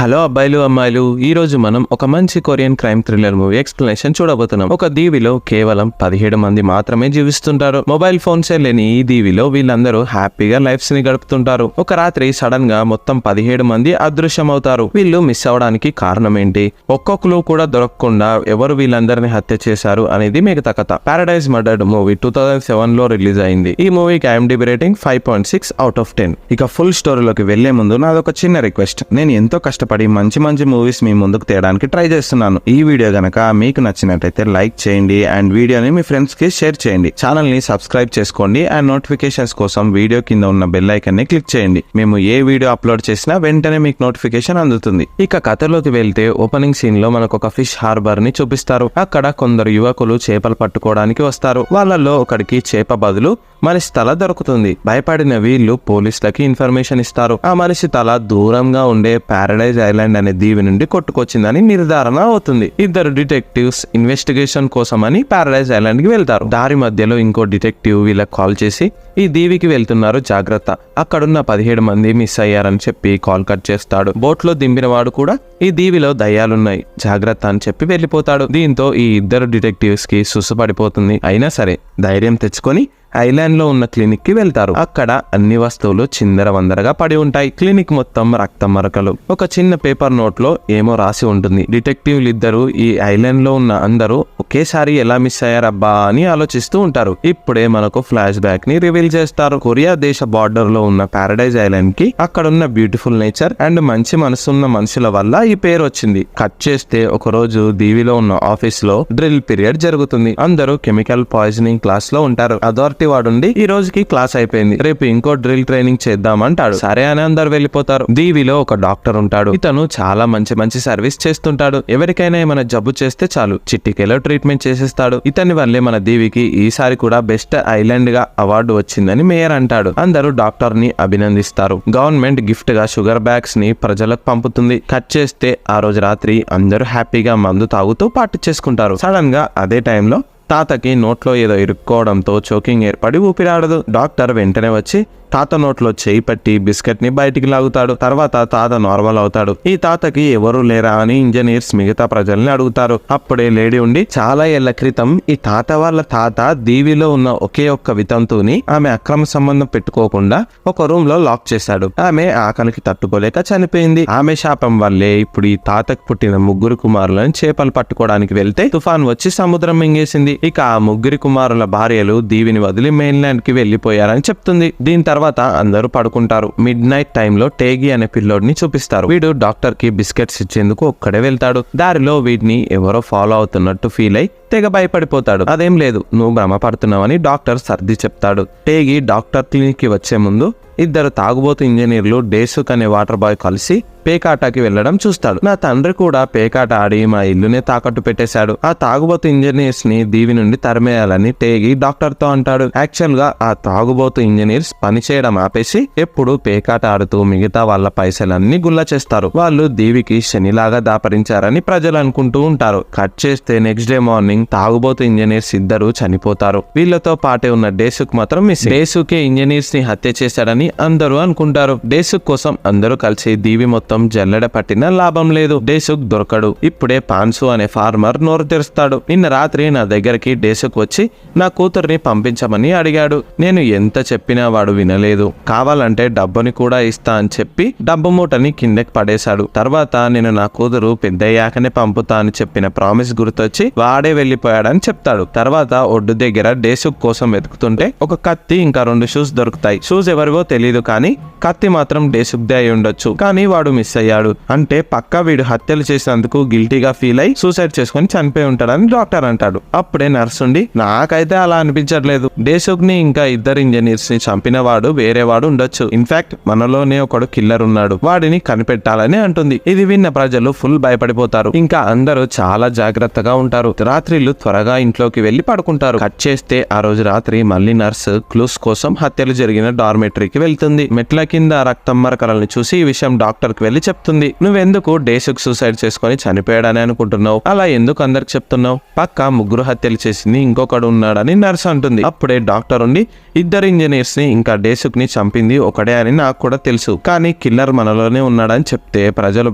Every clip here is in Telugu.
హలో అబ్బాయిలు అమ్మాయిలు, ఈ రోజు మనం ఒక మంచి Korean crime thriller movie explanation చూడబోతున్నాం. ఒక దీవిలో కేవలం 17 మంది మాత్రమే జీవిస్తుంటారు. మొబైల్ ఫోన్సే లేని ఈ దీవిలో వీళ్ళందరూ హ్యాపీగా లైఫ్స్ ని గడుపుతుంటారు. ఒక రాత్రి సడన్ గా మొత్తం 17 మంది అదృశ్యమవుతారు. వీళ్ళు మిస్ అవడానికి కారణం ఏంటి, ఒక్కొక్కరు కూడా దొరకకుండా ఎవరు వీళ్ళందరినీ హత్య చేశారు అనేది మిగతా కథ. పారడైజ్ మర్డర్డ్ మూవీ 2007 లో రిలీజ్ అయింది. ఈ మూవీకి IMDb రేటింగ్ 5.6 out of 10. ఇక ఫుల్ స్టోరీలోకి వెళ్లే ముందు నాదొక చిన్న రిక్వెస్ట్. నేను ఎంతో కష్టపడి మంచి మూవీస్ మీ ముందుకు తేయడానికి ట్రై చేస్తున్నాను. ఈ వీడియో గనక మీకు నచ్చినట్టయితే లైక్ చేయండి అండ్ వీడియోని మీ ఫ్రెండ్స్ కి షేర్ చేయండి. ఛానల్ ని సబ్స్క్రైబ్ చేసుకోండి అండ్ నోటిఫికేషన్స్ కోసం వీడియో కింద ఉన్న బెల్ ఐకాన్ ని క్లిక్ చేయండి. మేము ఏ వీడియో అప్లోడ్ చేసినా వెంటనే మీకు నోటిఫికేషన్ అందుతుంది. ఇక కథలోకి వెళ్తే ఓపెనింగ్ సీన్ లో మనకు ఒక ఫిష్ హార్బర్ ని చూపిస్తారు. అక్కడ కొందరు యువకులు చేపలు పట్టుకోవడానికి వస్తారు. వాళ్ళల్లో ఒకడికి చేప బదులు మనిషి తల దొరుకుతుంది. భయపడిన వీళ్ళు పోలీసులకి ఇన్ఫర్మేషన్ ఇస్తారు. ఆ మనిషి తల దూరంగా ఉండే పారడైజ్ ఐలాండ్ అనే దీవి నుండి కొట్టుకొచ్చిందని నిర్ధారణ అవుతుంది. ఇద్దరు డిటెక్టివ్స్ ఇన్వెస్టిగేషన్ కోసమని పారడైజ్ ఐలాండ్ కి వెళ్తారు. దారి మధ్యలో ఇంకో డిటెక్టివ్ వీళ్ళకి కాల్ చేసి ఈ దీవికి వెళ్తున్నారు, జాగ్రత్త, అక్కడున్న 17 మంది మిస్ అయ్యారని చెప్పి కాల్ కట్ చేస్తాడు. బోట్ లో దింపిన వాడు కూడా ఈ దీవిలో దయ్యాలున్నాయి, జాగ్రత్త అని చెప్పి వెళ్లిపోతాడు. దీంతో ఈ ఇద్దరు డిటెక్టివ్స్ కి సుసపడిపోతుంది. అయినా సరే ధైర్యం తెచ్చుకొని ఐలాండ్ లో ఉన్న క్లినిక్ కి వెళ్తారు. అక్కడ అన్ని వస్తువులు చిందరవందరగా పడి ఉంటాయి. క్లినిక్ మొత్తం రక్త మరకలు. ఒక చిన్న పేపర్ నోట్ లో ఏమో రాసి ఉంటుంది. డిటెక్టివ్లు ఇద్దరు ఈ ఐలాండ్ లో ఉన్న అందరూ ఒకేసారి ఎలా మిస్ అయ్యారబ్బా అని ఆలోచిస్తూ ఉంటారు. ఇప్పుడే మనకు ఫ్లాష్ బ్యాక్ ని రివీల్ చేస్తారు. కొరియా దేశ బార్డర్ లో ఉన్న పారడైజ్ ఐలాండ్ కి అక్కడున్న బ్యూటిఫుల్ నేచర్ అండ్ మంచి మనసున్న మనుషుల వల్ల ఈ పేరు వచ్చింది. కట్ చేస్తే ఒక రోజు దీవిలో ఉన్న ఆఫీస్ లో డ్రిల్ పీరియడ్ జరుగుతుంది. అందరూ కెమికల్ పాయిజనింగ్ క్లాస్ లో ఉంటారు. అథారిటీ వాడుండి ఈ రోజుకి క్లాస్ అయిపోయింది, రేపు ఇంకో డ్రిల్ ట్రైనింగ్ చేద్దామంటాడు. సరే అని అందరు వెళ్ళిపోతారు. దీవిలో ఒక డాక్టర్ ఉంటాడు. ఇతను చాలా మంచి సర్వీస్ చేస్తుంటాడు. ఎవరికైనా ఏమైనా జబ్బు చేస్తే చాలు చిట్టికేలో ట్రీట్మెంట్ చేసేస్తాడు. ఇతని వల్లే మన దీవికి ఈసారి కూడా బెస్ట్ ఐలాండ్ గా అవార్డు వచ్చిందని మేయర్ అంటాడు. అందరూ డాక్టర్ ని అభినందిస్తారు. గవర్నమెంట్ గిఫ్ట్ గా షుగర్ బ్యాగ్స్ ని ప్రజలకు పంపుతుంది. కట్ చేస్తే ఆ రోజు రాత్రి అందరూ హ్యాపీగా మందు తాగుతూ పార్టీ చేసుకుంటారు. సడన్ గా అదే టైంలో తాతకి నోట్లో ఏదో ఇరుక్కోవడంతో చోకింగ్ ఏర్పడి ఊపిరాడదు. డాక్టర్ వెంటనే వచ్చి తాత నోట్లో చేయి పట్టి బిస్కెట్ ని బయటికి లాగుతాడు. తర్వాత తాత నార్మల్ అవుతాడు. ఈ తాతకి ఎవరు లేరా అని ఇంజనీర్స్ మిగతా ప్రజల్ని అడుగుతారు. అప్పుడే లేడీ ఉండి, చాలా ఏళ్ల క్రితం ఈ తాత వాళ్ళ తాత దీవిలో ఉన్న ఒకే ఒక్క వితంతుని ఆమె అక్రమ సంబంధం పెట్టుకోకుండా ఒక రూమ్ లో లాక్ చేశాడు. ఆమె ఆకలికి తట్టుకోలేక చనిపోయింది. ఆమె శాపం వల్లే ఇప్పుడు ఈ తాతకు పుట్టిన 3 కుమారులను చేపలు పట్టుకోవడానికి వెళ్తే తుఫాన్ వచ్చి సముద్రం మింగేసింది. ఇక ఆ 3 కుమారుల భార్యలు దీవిని వదిలి మెయిన్లాండ్ కి వెళ్లిపోయారని చెప్తుంది. దీని తర్వాత అందరూ పడుకుంటారు. మిడ్ నైట్ టైంలో టేగి అనే పిల్లోడిని చూపిస్తారు. వీడు డాక్టర్ కి బిస్కెట్స్ ఇచ్చేందుకు ఒక్కడే వెళ్తాడు. దారిలో వీడిని ఎవరో ఫాలో అవుతున్నట్టు ఫీల్ అయి తెగ భయపడిపోతాడు. అదేం లేదు, నువ్వు భ్రమ పడుతున్నావని డాక్టర్ సర్ది చెప్తాడు. టేగి డాక్టర్ క్లినిక్ కి వచ్చే ముందు ఇద్దరు తాగుబోతు ఇంజనీర్లు డేసుక్ అనే వాటర్ బాయ్ కలిసి పేకాటకి వెళ్లడం చూస్తాడు. నా తండ్రి కూడా పేకాట ఆడి మా ఇల్లునే తాకట్టు పెట్టేశాడు. ఆ తాగుబోతు ఇంజనీర్స్ ని దీవి నుండి తరిమేయాలని టేగి డాక్టర్ తో అంటాడు. యాక్చువల్ గా ఆ తాగుబోతు ఇంజనీర్స్ పని చేయడం ఆపేసి ఎప్పుడు పేకాట ఆడుతూ మిగతా వాళ్ళ పైసలన్నీ గుల్ల చేస్తారు. వాళ్ళు దీవికి శనిలాగా దాపరించారని ప్రజలు అనుకుంటూ ఉంటారు. కట్ చేస్తే నెక్స్ట్ డే మార్నింగ్ తాగుబోతు ఇంజనీర్స్ ఇద్దరు చనిపోతారు. వీళ్ళతో పాటే ఉన్న డేసుక్ మాత్రం మిస్. డేసుకే ఇంజనీర్స్ ని హత్య చేశాడని అందరూ అనుకుంటారు. డేసుక్ కోసం అందరూ కలిసి దీవి మొత్తం జల్లెడ పట్టిన లాభం లేదు. డేసుక్ దొరకడు. ఇప్పుడే పాన్సు అనే ఫార్మర్ నోరు తెరుస్తాడు. నిన్న రాత్రి నా దగ్గరికి డేసుక్ వచ్చి నా కూతుర్ని పంపించమని అడిగాడు. నేను ఎంత చెప్పినా వాడు వినలేదు. కావాలంటే డబ్బుని కూడా ఇస్తా అని చెప్పి డబ్బు మూటని కిందకి పడేశాడు. తర్వాత నేను నా కూతురు పెద్దయ్యాకనే పంపుతా అని చెప్పిన ప్రామిస్ గుర్తొచ్చి వాడే వెళ్లిపోయాడని చెప్తాడు. తర్వాత ఒడ్డు దగ్గర డేసుక్ కోసం వెతుకుతుంటే ఒక కత్తి ఇంకా 2 షూస్ దొరుకుతాయి. షూస్ ఎవరివో తెలీదు, కానీ కత్తి మాత్రం డేసుక్దే అయి ఉండొచ్చు. కానీ వాడు మిస్ అయ్యాడు. అంటే పక్కా వీడు హత్యలు చేసినందుకు గిల్టీగా ఫీల్ అయి సూసైడ్ చేసుకుని చనిపోయి ఉంటాడని డాక్టర్ అంటాడు. అప్పుడే నర్సు ఉండి, నాకైతే అలా అనిపించట్లేదు, డేసుక్ ని ఇంకా ఇద్దరు ఇంజనీర్స్ ని చంపిన వాడు వేరే వాడు ఉండొచ్చు. ఇన్ఫాక్ట్ మనలోనే ఒకడు కిల్లర్ ఉన్నాడు, వాడిని కనిపెట్టాలని అంటుంది. ఇది విన్న ప్రజలు ఫుల్ భయపడిపోతారు. ఇంకా అందరూ చాలా జాగ్రత్తగా ఉంటారు. రాత్రిళ్ళు త్వరగా ఇంట్లోకి వెళ్లి పడుకుంటారు. కట్ చేస్తే ఆ రోజు రాత్రి మళ్ళీ నర్సు క్లూస్ కోసం హత్యలు జరిగిన డార్మెటరీకి వెళ్తుంది. మెట్ల కింద రక్తం మరకలను చూసి ఈ విషయం డాక్టర్ కి వెళ్లి చెప్తుంది. నువ్వెందుకు డేసుక్ సూసైడ్ చేసుకుని చనిపోయాడని అనుకుంటున్నావు? అలా ఎందుకు అందరికి చెప్తున్నావు? పక్క ముగ్గురు హత్యలు చేసింది ఇంకొకడు ఉన్నాడని నర్స్ అంటుంది. అప్పుడే డాక్టర్ ఉండి, ఇద్దరు ఇంజనీర్స్ ని ఇంకా డేసుక్ ని చంపింది ఒకడే అని నాకు కూడా తెలుసు, కానీ కిల్లర్ మనలోనే ఉన్నాడని చెప్తే ప్రజలు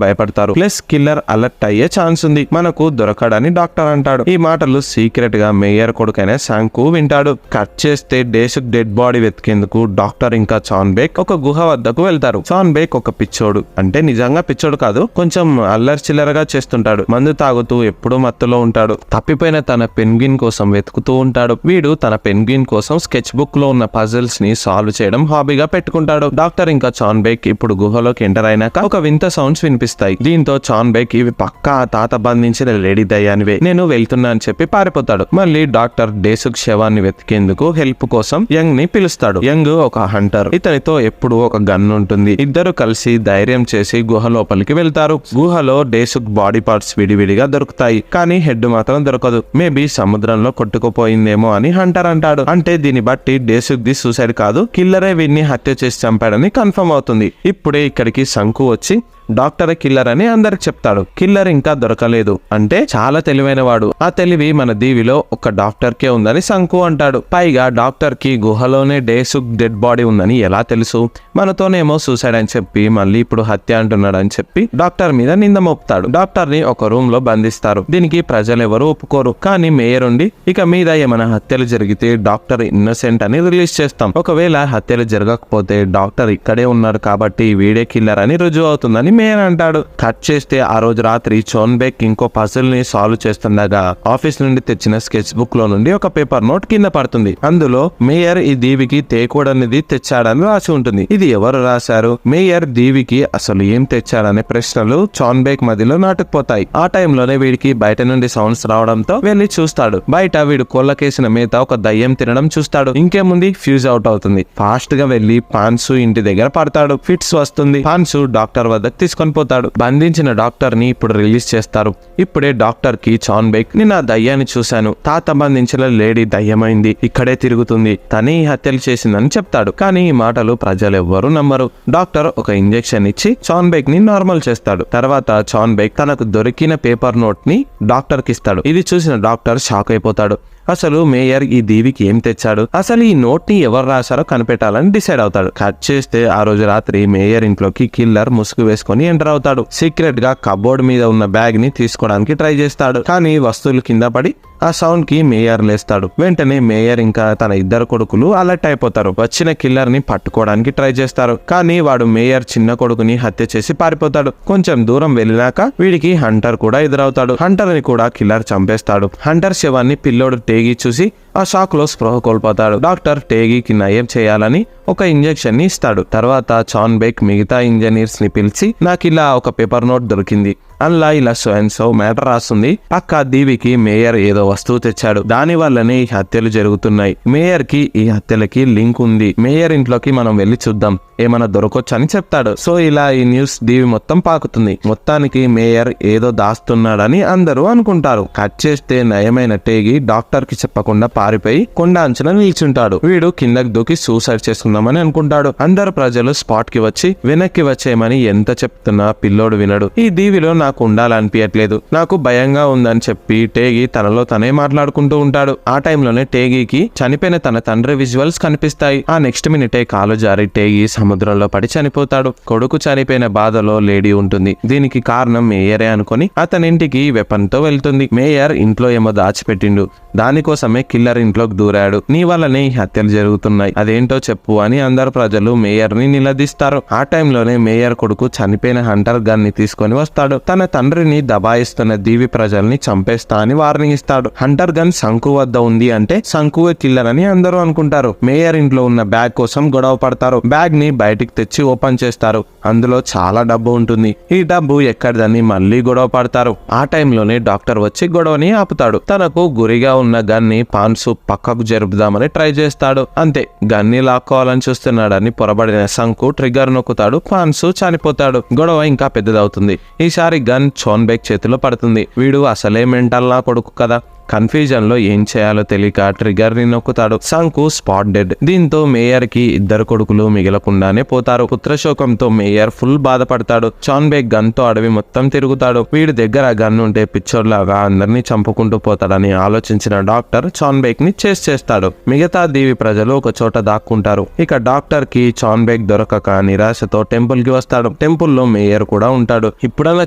భయపడతారు. ప్లస్ కిల్లర్ అలర్ట్ అయ్యే ఛాన్స్ ఉంది, మనకు దొరకడని డాక్టర్ అంటాడు. ఈ మాటలు సీక్రెట్ గా మేయర్ కొడుకైన శాంకు వింటాడు. కట్ చేస్తే డేసుక్ డెడ్ బాడీ వెతికేందుకు డాక్టర్ ఇంకా చాన్ బేక్ ఒక గుహ వద్దకు వెళ్తారు. చాన్ బేక్ ఒక పిచ్చోడు, అంటే నిజంగా పిచ్చోడు కాదు, కొంచెం అల్లరి చిల్లరగా చేస్తుంటాడు. మందు తాగుతూ ఎప్పుడూ మత్తులో ఉంటాడు. తప్పిపోయిన తన పెన్గ్విన్ కోసం వెతుకుతూ ఉంటాడు. వీడు తన పెన్గ్విన్ కోసం స్కెచ్ బుక్ లో ఉన్న పజిల్స్ ని సాల్వ్ చేయడం హాబీగా పెట్టుకుంటాడు. డాక్టర్ ఇంకా చాన్ బేక్ ఇప్పుడు గుహలోకి ఎంటర్ అయినాక ఒక వింత సౌండ్స్ వినిపిస్తాయి. దీంతో చాన్ బేక్ ఇవి పక్కా తాత బంధించిన లేడీ దయ్యానివే, నేను వెళ్తున్నా అని చెప్పి పారిపోతాడు. మళ్ళీ డాక్టర్ డేసుక్ శవాన్ని వెతికేందుకు హెల్ప్ కోసం యంగ్ ని పిలుస్తాడు. యంగ్ ఒక హంటర్, ఇతనితో ఎప్పుడు ఒక గన్ ఉంటుంది. ఇద్దరు కలిసి ధైర్యం చేసి గుహ లోపలికి వెళ్తారు. గుహలో డేసుక్ బాడీ పార్ట్స్ విడివిడిగా దొరుకుతాయి, కానీ హెడ్ మాత్రం దొరకదు. మేబీ సముద్రంలో కొట్టుకుపోయిందేమో అని హంటర్ అంటాడు. అంటే దీన్ని బట్టి డేసుక్ ది సూసైడ్ కాదు, కిల్లరే వీడిని హత్య చేసి చంపాడని కన్ఫర్మ్ అవుతుంది. ఇప్పుడే ఇక్కడికి శంకు వచ్చి డాక్టర్ కిల్లర్ అని అందరికి చెప్తాడు. కిల్లర్ ఇంకా దొరకలేదు, అంటే చాలా తెలివైన వాడు. ఆ తెలివి మన దీవిలో ఒక డాక్టర్ కే ఉందని శంకు అంటాడు. పైగా డాక్టర్ కి గుహలోనే డేసుక్ డెడ్ బాడీ ఉందని ఎలా తెలుసు? మనతోనేమో సూసైడ్ అని చెప్పి మళ్ళీ ఇప్పుడు హత్య అంటున్నాడు అని చెప్పి డాక్టర్ మీద నింద మోపుతాడు. డాక్టర్ ని ఒక రూమ్ లో బంధిస్తారు. దీనికి ప్రజలెవరూ ఒప్పుకోరు, కానీ మేయర్ ఉండి ఇక మీద ఏమైనా హత్యలు జరిగితే డాక్టర్ ఇన్నోసెంట్ అని రిలీజ్ చేస్తాం. ఒకవేళ హత్యలు జరగకపోతే డాక్టర్ ఇక్కడే ఉన్నాడు కాబట్టి వీడే కిల్లర్ అని రుజువు అవుతుందని మేయర్ అంటాడు. కట్ చేస్తే ఆ రోజు రాత్రి చాన్ బేక్ ఇంకో పజిల్ ని సాల్వ్ చేస్తుండగా ఆఫీస్ నుండి తెచ్చిన స్కెచ్ బుక్ లో నుండి ఒక పేపర్ నోట్ కింద పడుతుంది. అందులో మేయర్ ఈ దీవికి తేకూడనిది తెచ్చాడని రాసి ఉంటుంది. ఇది ఎవరు రాశారు? మేయర్ దీవికి అసలు ఏం తెచ్చాడనే ప్రశ్నలు చాన్ బేక్ మధ్యలో నాటుకుపోతాయి. ఆ టైంలోనే వీడికి బయట నుండి సౌండ్స్ రావడంతో వెళ్లి చూస్తాడు. బయట వీడు కోళ్ళకేసిన మేత ఒక దయ్యం తినడం చూస్తాడు. ఇంకేముంది, ఫ్యూజ్ అవుట్ అవుతుంది. ఫాస్ట్ గా వెళ్లి పాన్సు ఇంటి దగ్గర పడతాడు. ఫిట్స్ వస్తుంది. పాన్సు డాక్టర్ వద్దకు తీసుకొని పోతాడు. బంధించిన డాక్టర్ ని ఇప్పుడు రిలీజ్ చేస్తారు. ఇప్పుడే డాక్టర్ కి చాన్ బేక్, నేను ఆ దయ్యాన్ని చూశాను, తాత బంధించిన లేడీ దయ్యమైంది, ఇక్కడే తిరుగుతుంది, తనే ఈ హత్యలు చేసిందని చెప్తాడు. కానీ ఈ మాటలు ప్రజలెవ్వరూ నమ్మరు. డాక్టర్ ఒక ఇంజెక్షన్ ఇచ్చి చాన్ బేక్ ని నార్మల్ చేస్తాడు. తర్వాత చాన్ బేక్ తనకు దొరికిన పేపర్ నోట్ ని డాక్టర్ కి ఇస్తాడు. ఇది చూసిన డాక్టర్ షాక్ అయిపోతాడు. అసలు మేయర్ ఈ దీవికి ఏం తెచ్చాడు, అసలు ఈ నోట్ ని ఎవరు రాశారో కనిపెట్టాలని డిసైడ్ అవుతాడు. కట్ చేస్తే ఆ రోజు రాత్రి మేయర్ ఇంట్లోకి కిల్లర్ ముసుగు వేసుకొని ఎంటర్ అవుతాడు. సీక్రెట్ గా కబోర్డ్ మీద ఉన్న బ్యాగ్ ని తీసుకోవడానికి ట్రై చేస్తాడు, కానీ వస్తువులు కింద పడి ఆ సౌండ్ కి మేయర్ లేస్తాడు. వెంటనే మేయర్ ఇంకా తన ఇద్దరు కొడుకులు అలర్ట్ అయిపోతారు. వచ్చిన కిల్లర్ ని పట్టుకోవడానికి ట్రై చేస్తారు, కానీ వాడు మేయర్ చిన్న కొడుకుని హత్య చేసి పారిపోతాడు. కొంచెం దూరం వెళ్ళినాక వీడికి హంటర్ కూడా ఎదురవుతాడు. హంటర్ ని కూడా కిల్లర్ చంపేస్తాడు. హంటర్ శవాన్ని పిల్లోడు టేగి చూసి ఆ షాక్ లో స్పృహ కోల్పోతాడు. డాక్టర్ టేగికి నయం చేయాలని ఒక ఇంజెక్షన్ ని ఇస్తాడు. తర్వాత చాన్ బేక్ మిగతా ఇంజనీర్స్ ని పిలిచి, నాకు ఇలా ఒక పేపర్ నోట్ దొరికింది, అల్లా ఇలా సో అండ్ సో మ్యాటర్ రాస్తుంది. పక్క దీవికి మేయర్ ఏదో వస్తువు తెచ్చాడు, దాని వల్లనే ఈ హత్యలు జరుగుతున్నాయి. మేయర్ కి ఈ హత్యలకి లింక్ ఉంది. మేయర్ ఇంట్లోకి మనం వెళ్లి చూద్దాం, ఏమైనా దొరకొచ్చు అని చెప్తాడు. సో ఇలా ఈ న్యూస్ దీవి మొత్తం పాకుతుంది. మొత్తానికి మేయర్ ఏదో దాస్తున్నాడని అందరూ అనుకుంటారు. కట్ చేస్తే నయమైన టేగి డాక్టర్ కి చెప్పకుండా పారిపోయి కొండ అంచున నిల్చుంటాడు. వీడు కిందకి దూకి సూసైడ్ చేసుకుందామని అనుకుంటాడు. అందరు ప్రజలు స్పాట్ కి వచ్చి వెనక్కి వచ్చేయమని ఎంత చెప్తున్నా పిల్లోడు వినడు. ఈ దీవిలో నాకు ఉండాలనిపించట్లేదు, నాకు భయంగా ఉందని చెప్పి టేగి తనలో తనే మాట్లాడుకుంటూ ఉంటాడు. ఆ టైంలోనే టేగికి చనిపోయిన తన తండ్రి విజువల్స్ కనిపిస్తాయి. ఆ నెక్స్ట్ మినిటే కాలు జారి టేగి సముద్రంలో పడి చనిపోతాడు. కొడుకు చనిపోయిన బాధలో లేడీ ఉంటుంది. దీనికి కారణం మేయరే అనుకుని అతనింటికి వెపన్ తో వెళ్తుంది. మేయర్ ఇంట్లో ఏమో దాచిపెట్టిండు, దానికోసమే కిల్లర్ ఇంట్లోకి దూరాడు, నీ వల్లనే ఈ హత్యలు జరుగుతున్నాయి, అదేంటో చెప్పు అని అందరు ప్రజలు మేయర్ ని నిలదీస్తారు. ఆ టైంలోనే మేయర్ కొడుకు చనిపోయిన హంటర్ గన్ ని తీసుకొని వస్తాడు. తన తండ్రిని దబాయిస్తున్న దీవి ప్రజల్ని చంపేస్తా అని వార్నింగ్ ఇస్తాడు. హంటర్ గన్ శంకు వద్ద ఉంది అంటే శంకువే కిల్లర్ అని అందరూ అనుకుంటారు. మేయర్ ఇంట్లో ఉన్న బ్యాగ్ కోసం గొడవ పడతారు. బ్యాగ్ ని బయటికి తెచ్చి ఓపెన్ చేస్తారు. అందులో చాలా డబ్బు ఉంటుంది. ఈ డబ్బు ఎక్కడిదని మళ్ళీ గొడవ పడతారు. ఆ టైంలోనే డాక్టర్ వచ్చి గొడవని ఆపుతాడు. తనకు గురిగా ఉన్న గన్ ని పాన్సు పక్కకు జరుపుదామని ట్రై చేస్తాడు. అంతే, గన్ ని లాక్కోవాలని చూస్తున్నాడని పొరబడిన శంకు ట్రిగ్గర్ నొక్కుతాడు. పాన్సు చనిపోతాడు. గొడవ ఇంకా పెద్దదవుతుంది. ఈసారి గన్ చాన్ బేక్ చేతిలో పడుతుంది. వీడు అసలే మెంటల్ నా కొడుకు కదా, కన్ఫ్యూజన్ లో ఏం చేయాలో తెలియక ట్రిగర్ ని నొక్కుతాడు. సంకు స్పాట్ డెడ్. దీంతో మేయర్ కి ఇద్దరు కొడుకులు మిగలకుండానే పోతారు. పుత్రశోకంతో మేయర్ ఫుల్ బాధపడతాడు. చాన్ బేక్ గన్ తో అడవి మొత్తం తిరుగుతాడు. వీడి దగ్గర గన్ ఉంటే పిచ్చోడ్లాగా అందరినీ చంపుకుంటూ పోతాడని ఆలోచించిన డాక్టర్ చాన్ బేక్ ని చేస్తాడు. మిగతా దీవి ప్రజలు ఒక చోట దాక్కుంటారు. ఇక డాక్టర్ కి చాన్ బేక్ దొరకక నిరాశతో టెంపుల్ కి వస్తాడు. టెంపుల్ లో మేయర్ కూడా ఉంటాడు. ఇప్పుడన్నా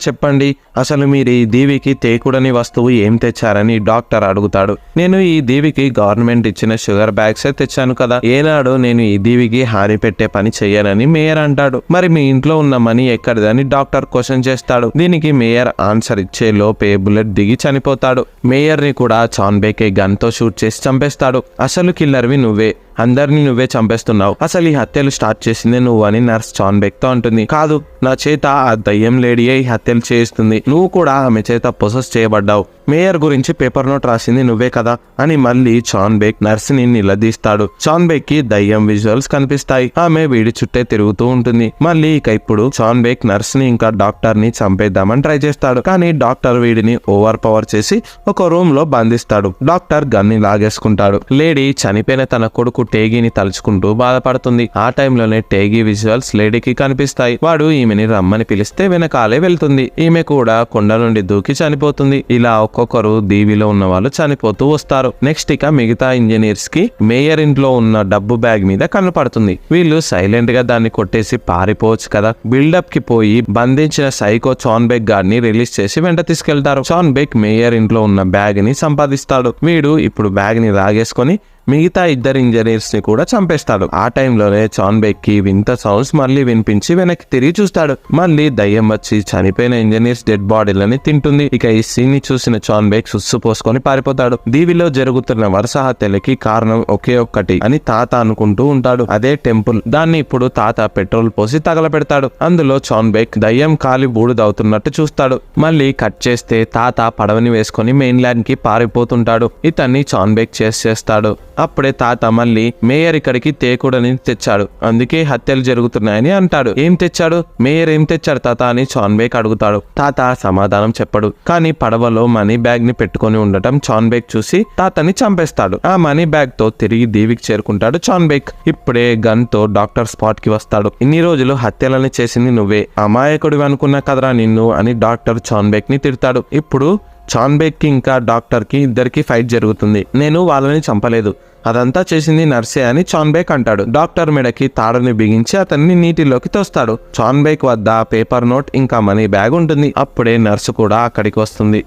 చెప్పండి, అసలు మీరు ఈ దీవికి తేకూడని వస్తువు ఏం తెచ్చారని డాక్టర్ అడుగుతాడు. నేను ఈ దీవికి గవర్నమెంట్ ఇచ్చిన షుగర్ బ్యాగ్స్ తెచ్చాను కదా, ఏనాడు నేను ఈ దీవికి హాని పెట్టే పని చెయ్యనని మేయర్ అంటాడు. మరి మీ ఇంట్లో ఉన్న మనీ ఎక్కడిదని డాక్టర్ క్వశ్చన్ చేస్తాడు. దీనికి మేయర్ ఆన్సర్ ఇచ్చే లోపే బుల్లెట్ దిగి చనిపోతాడు. మేయర్ ని కూడా చాన్ బేక్ గన్ తో షూట్ చేసి చంపేస్తాడు. అసలు కిల్లర్వి నువ్వే, అందరినీ నువ్వే చంపేస్తున్నావు, అసలు ఈ హత్యలు స్టార్ట్ చేసిందే నువ్వు అని నర్స్ చాన్ బేక్ తో అంటుంది. కాదు, నా చేత ఆ దయ్యం లేడీయే ఈ హత్యలు చేస్తుంది, నువ్వు కూడా ఆమె చేత పొసెస్ చేయబడ్డావు, మేయర్ గురించి పేపర్ నోట్ రాసింది నువ్వే కదా అని మళ్ళీ చాన్ బేక్ నర్స్ ని నిలదీస్తాడు. చాన్ బేక్ కి దయ్యం విజువల్స్ కనిపిస్తాయి. ఆమె వీడి చుట్టే తిరుగుతూ ఉంటుంది. మళ్ళీ ఇక ఇప్పుడు చాన్ బేక్ నర్స్ ని ఇంకా డాక్టర్ ని చంపేద్దామని ట్రై చేస్తాడు. కానీ డాక్టర్ వీడిని ఓవర్ పవర్ చేసి ఒక రూమ్ లో బంధిస్తాడు. డాక్టర్ గన్ ని లాగేసుకుంటాడు. లేడీ చనిపోయిన తన కొడుకు టేగీని తలుచుకుంటూ బాధపడుతుంది. ఆ టైంలోనే టేగీ విజువల్స్ లేడీకి కనిపిస్తాయి. వాడు ఈమెని రమ్మని పిలిస్తే వెనకాలే వెళ్తుంది. ఈమె కూడా కొండ నుండి దూకి చనిపోతుంది. ఇలా ఒక్కొక్కరు దీవిలో ఉన్న వాళ్ళు చనిపోతూ వస్తారు. నెక్స్ట్ ఇక మిగతా ఇంజనీర్స్ కి మేయర్ ఇంట్లో ఉన్న డబ్బు బ్యాగ్ మీద కనపడుతుంది. వీళ్ళు సైలెంట్ గా దాన్ని కొట్టేసి పారిపోవచ్చు కదా. బిల్డప్ కి పోయి బంధించిన సైకో చాన్ బేక్ గార్డ్ ని రిలీజ్ చేసి వెంట తీసుకెళ్తారు. చాన్ బేక్ మేయర్ ఇంట్లో ఉన్న బ్యాగ్ ని సంపాదిస్తాడు. వీడు ఇప్పుడు బ్యాగ్ ని లాగేసుకొని మిగతా ఇద్దరు ఇంజనీర్స్ ని కూడా చంపేస్తాడు. ఆ టైంలోనే చాన్ బేక్ కి వింత సౌండ్స్ మళ్ళీ వినిపించి వెనక్కి తిరిగి చూస్తాడు. మళ్ళీ దయ్యం వచ్చి చనిపోయిన ఇంజనీర్స్ డెడ్ బాడీలని తింటుంది. ఇక ఈ సీన్ ని చూసిన చాన్ బేక్ సుస్సు పోసుకొని పారిపోతాడు. దీవిలో జరుగుతున్న వరుస హత్యలకి కారణం ఒకే ఒక్కటి అని తాత అనుకుంటూ ఉంటాడు. అదే టెంపుల్. దాన్ని ఇప్పుడు తాత పెట్రోల్ పోసి తగలపెడతాడు. అందులో చాన్ బేక్ దయ్యం కాలి బూడిదవుతున్నట్టు చూస్తాడు. మళ్ళీ కట్ చేస్తే తాత పడవని వేసుకొని మెయిన్ ల్యాండ్ కి పారిపోతుంటాడు. ఇతన్ని చాన్ బేక్ చేస్తాడు. అప్పుడే తాత మళ్ళీ మేయర్ ఇక్కడికి తేకూడని తెచ్చాడు, అందుకే హత్యలు జరుగుతున్నాయని అంటాడు. ఏం తెచ్చాడు, మేయర్ ఏం తెచ్చాడు తాత అని చాన్ బేక్ అడుగుతాడు. తాత సమాధానం చెప్పడు. కానీ పడవలో మనీ బ్యాగ్ ని పెట్టుకొని ఉండటం చాన్ బేక్ చూసి తాతని చంపేస్తాడు. ఆ మనీ బ్యాగ్ తో తిరిగి దీవికి చేరుకుంటాడు చాన్ బేక్. ఇప్పుడే గన్ తో డాక్టర్ స్పాట్ కి వస్తాడు. ఇన్ని రోజులు హత్యలని చేసింది నువ్వే, అమాయకుడివి అనుకున్నా కదరా నిన్ను అని డాక్టర్ చాన్ బేక్ ని తిడతాడు. ఇప్పుడు చాన్ బేక్ కి ఇంకా డాక్టర్ కి ఇద్దరికి ఫైట్ జరుగుతుంది. నేను వాళ్ళని చంపలేదు, అదంతా చేసింది నర్సే అని చాన్ బేక్ అంటాడు. డాక్టర్ మెడకి తాడుని బిగించి అతన్ని నీటిలోకి తోస్తాడు. చాన్ బేక్ వద్ద పేపర్ నోట్ ఇంకా మనీ బ్యాగ్ ఉంటుంది. అప్పుడే నర్సు కూడా అక్కడికి వస్తుంది.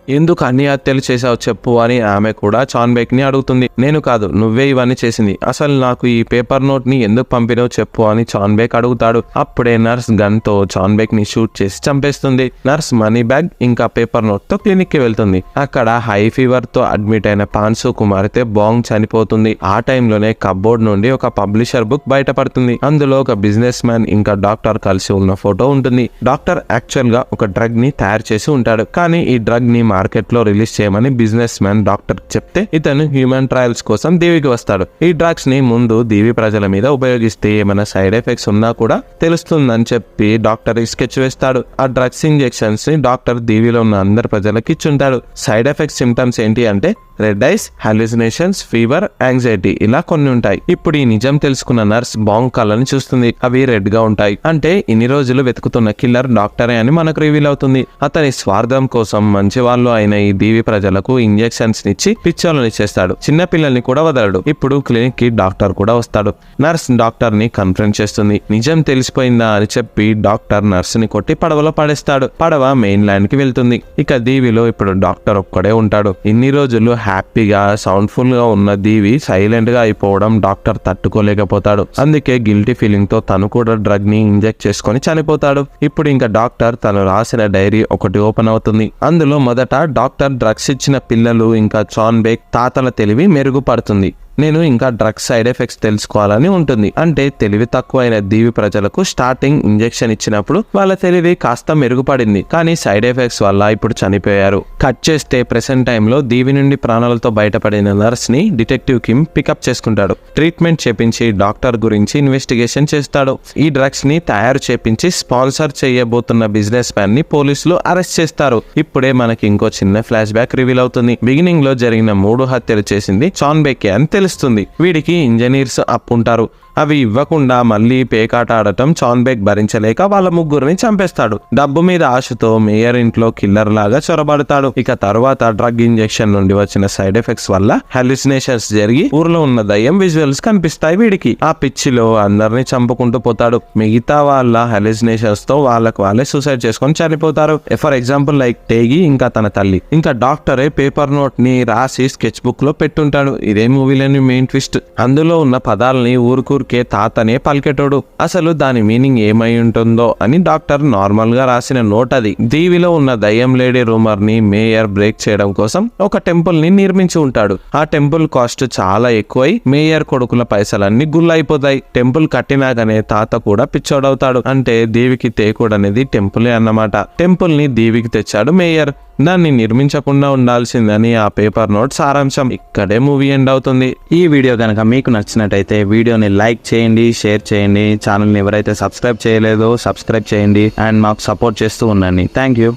ఎందుకు అన్ని హత్యలు చేసావు చెప్పు అని ఆమె కూడా చాన్ బేక్ ని అడుగుతుంది. నేను కాదు, నువ్వే ఇవన్నీ చేసింది, అసలు నాకు ఈ పేపర్ నోట్ ని ఎందుకు పంపినావు చెప్పు అని చాన్ బేక్ అడుగుతాడు. అప్పుడే నర్స్ గన్ తో చాన్ బేక్ ని షూట్ చేసి చంపేస్తుంది. నర్స్ మనీ బ్యాగ్ ఇంకా పేపర్ నోట్ తో క్లినిక్ కి వెళ్తుంది. అక్కడ హై ఫీవర్ తో అడ్మిట్ అయిన పాన్సు కుమార్తె బాంగ్ చనిపోతుంది. ఆ టైంలోనే కప్బోర్డ్ నుండి ఒక పబ్లిషర్ బుక్ బయటపడుతుంది. అందులో ఒక బిజినెస్ మ్యాన్ ఇంకా డాక్టర్ కలిసి ఉన్న ఫోటో ఉంటుంది. డాక్టర్ యాక్చువల్ గా ఒక డ్రగ్ ని తయారు చేసి ఉంటాడు. కానీ ఈ డ్రగ్ ని మార్కెట్ లో రిలీజ్ చేయమని బిజినెస్ మ్యాన్ డాక్టర్ చెప్తే ఇతను హ్యూమన్ ట్రయల్స్ కోసం దీవికి వస్తాడు. ఈ డ్రగ్స్ ని ముందు దీవి ప్రజల మీద ఉపయోగిస్తే ఏమైనా సైడ్ ఎఫెక్ట్స్ ఉన్నా కూడా తెలుస్తుందని చెప్పి డాక్టర్ స్కెచ్ వేస్తాడు. ఆ డ్రగ్స్ ఇంజెక్షన్స్ ని డాక్టర్ దీవిలో ఉన్న అందరు ప్రజలకు ఇచ్చుంటాడు. సైడ్ ఎఫెక్ట్స్ సిమ్టమ్స్ ఏంటి అంటే red ice, hallucinations, fever, anxiety ఇలా కొన్ని ఉంటాయి. ఇప్పుడు ఈ నిజం తెలుసుకున్న నర్స్ బాంగ్ కళ్ళని చూస్తుంది. అవి రెడ్ గా ఉంటాయి. అంటే ఇన్ని రోజులు వెతుకుతున్న కిల్లర్ డాక్టరే అని మనకు రివీల్ అవుతుంది. అతని స్వార్థం కోసం మంచి వాళ్ళు అయిన ఈ దీవి ప్రజలకు ఇంజెక్షన్స్ ఇచ్చి పిచ్చోళ్ళని చేస్తాడు. చిన్న పిల్లల్ని కూడా వదలడు. ఇప్పుడు క్లినిక్ కి డాక్టర్ కూడా వస్తాడు. నర్స్ డాక్టర్ ని కన్ఫరెన్స్ చేస్తుంది. నిజం తెలిసిపోయిందా అని చెప్పి డాక్టర్ నర్స్ ని కొట్టి పడవలో పడేస్తాడు. పడవ మెయిన్ ల్యాండ్ కి వెళ్తుంది. ఇక దీవిలో ఇప్పుడు డాక్టర్ ఒక్కడే ఉంటాడు. ఇన్ని రోజులు హ్యాపీగా సౌండ్ఫుల్ గా ఉన్న దీవి సైలెంట్ గా అయిపోవడం డాక్టర్ తట్టుకోలేకపోతాడు. అందుకే గిల్టీ ఫీలింగ్ తో తను కూడా డ్రగ్ ని ఇంజెక్ట్ చేసుకొని చనిపోతాడు. ఇప్పుడు ఇంకా డాక్టర్ తను రాసిన డైరీ ఒకటి ఓపెన్ అవుతుంది. అందులో మొదట డాక్టర్ డ్రగ్స్ ఇచ్చిన పిల్లలు ఇంకా చాన్ బేక్ తాతల తెలివి మెరుగుపడుతుంది. నేను ఇంకా డ్రగ్స్ సైడ్ ఎఫెక్ట్స్ తెలుసుకోవాలని ఉంటుంది. అంటే తెలివి తక్కువైన దీవి ప్రజలకు స్టార్టింగ్ ఇంజెక్షన్ ఇచ్చినప్పుడు వాళ్ళ తెలివి కాస్త మెరుగుపడింది, కానీ సైడ్ ఎఫెక్ట్స్ వల్ల ఇప్పుడు చనిపోయారు. కట్ చేస్తే ప్రెసెంట్ టైంలో దీవి నుండి ప్రాణాలతో బయటపడిన నర్స్ ని డిటెక్టివ్ కిమ్ పికప్ చేసుకుంటాడు. ట్రీట్మెంట్ చేపించి డాక్టర్ గురించి ఇన్వెస్టిగేషన్ చేస్తాడు. ఈ డ్రగ్స్ ని తయారు చేపించి స్పాన్సర్ చేయబోతున్న బిజినెస్ మ్యాన్ ని పోలీసులు అరెస్ట్ చేస్తారు. ఇప్పుడే మనకి ఇంకో చిన్న ఫ్లాష్ బ్యాక్ రివీల్ అవుతుంది. బిగినింగ్ లో జరిగిన 3 హత్యలు చేసింది చాన్ బెకే అని తెలుస్తుంది. వీడికి ఇంజనీర్స్ అప్పుంటారు. అవి ఇవ్వకుండా మళ్ళీ పేకాట ఆడటం చాన్ బెక్ భరించలేక వాళ్ళ ముగ్గురిని చంపేస్తాడు. డబ్బు మీద ఆశతో మేయర్ ఇంట్లో కిల్లర్ లాగా చొరబడతాడు. ఇక తర్వాత డ్రగ్ ఇంజెక్షన్ నుండి వచ్చిన సైడ్ ఎఫెక్ట్స్ వల్ల హాలుసినేషన్స్ జరిగి ఊర్లో ఉన్న దయ్యం విజువల్స్ కనిపిస్తాయి వీడికి. ఆ పిచ్చిలో అందరిని చంపుకుంటూ పోతాడు. మిగతా వాళ్ళ హాలుసినేషన్స్ తో వాళ్ళకు వాళ్ళే సూసైడ్ చేసుకొని చనిపోతారు. ఫర్ ఎగ్జాంపుల్ లైక్ టేగి ఇంకా తన తల్లి. ఇంకా డాక్టరే పేపర్ నోట్ ని రాసి స్కెచ్ బుక్ లో పెట్టుంటాడు. ఇదే మూవీలోని మెయిన్ ట్విస్ట్. అందులో ఉన్న పదాలని ఊరుకూరుకే తాతనే పలికెటోడు. అసలు దాని మీనింగ్ ఏమై ఉంటుందో అని డాక్టర్ నార్మల్ గా రాసిన నోట్ అది. దీవిలో ఉన్న దయ్యం లేడీ రూమర్ ని మేయర్ బ్రేక్ చేయడం కోసం ఒక టెంపుల్ ని నిర్మించి ఉంటాడు. ఆ టెంపుల్ కాస్ట్ చాలా ఎక్కువై మేయర్ కొడుకుల పైసలన్నీ గుల్లైపోతాయి. టెంపుల్ కట్టినాకనే తాత కూడా పిచ్చోడవుతాడు. అంటే దీవికి తేకూడనేది టెంపులే అన్నమాట. టెంపుల్ ని దీవికి తెచ్చాడు మేయర్. దాన్ని నిర్మించకుండా ఉండాల్సిందని ఆ పేపర్ నోట్ సారాంశం. ఇక్కడే మూవీ ఎండ్ అవుతుంది. ఈ వీడియో కనుక మీకు నచ్చినట్టయితే వీడియోని లైక్ చేయండి, షేర్ చేయండి. ఛానల్ని ఎవరైతే సబ్స్క్రైబ్ చేయలేదో సబ్స్క్రైబ్ చేయండి అండ్ మాకు సపోర్ట్ చేస్తూ ఉండండి. Thank you.